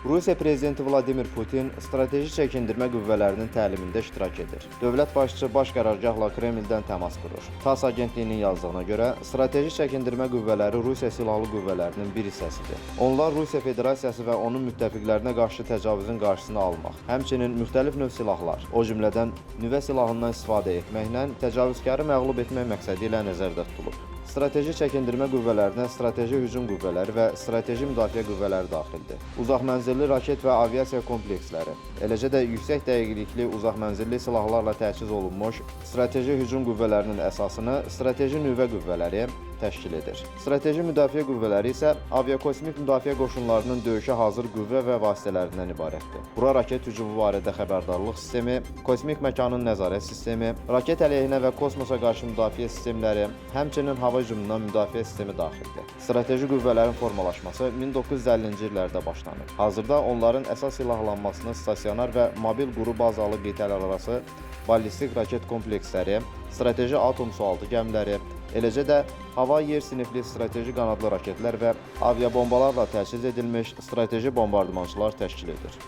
Rusiya prezidenti Vladimir Putin strateji çəkindirmə qüvvələrinin təlimində iştirak edir. Dövlət başçısı baş qərargahla Kremldən təmas qurur. TASS agentliyinin yazdığına görə, strateji çəkindirmə qüvvələri Rusiya silahlı qüvvələrinin bir hissəsidir. Onlar Rusiya Federasiyası və onun müttəfiqlərinə qarşı təcavüzün qarşısını almaq, həmçinin müxtəlif növ silahlar, o cümlədən nüvə silahından istifadə etməklə təcavüzkarı məğlub etmək məqsədi ilə nəzərdə tutulub. Strateji çəkindirmə qüvvələrinə strateji hücum qüvvələri və strateji müdafiə qüvvələri daxildir. Uzaq mənzilli raket və aviasiya kompleksləri, eləcə də yüksək dəqiqlikli uzaq mənzilli silahlarla təchiz olunmuş strateji hücum qüvvələrinin əsasını strateji nüvə qüvvələri təşkil edir. Strateji müdafiə qüvvələri isə aviakosmik müdafiə qoşunlarının döyüşə hazır qüvvə və vasitələrindən ibarətdir. Bura raket hücumu barədə xəbərdarlıq sistemi, kosmik məkanın nəzarət sistemi, raket əleyhinə və kosmosa qarşı müdafiə sistemləri, həmçinin hava hücumundan müdafiə sistemi daxildir. Strateji qüvvələrin formalaşması 1950-ci illərdə başlanıb. Hazırda onların əsas silahlanmasını stasionar və mobil quru bazalı qitələrarası ballistik raket kompleksləri, strateji atom sualtı gəmiləri, eləcə də hava-yer sinifli strateji qanadlı raketlər və aviabombalarla təchiz edilmiş strateji bombardmançılar təşkil edir.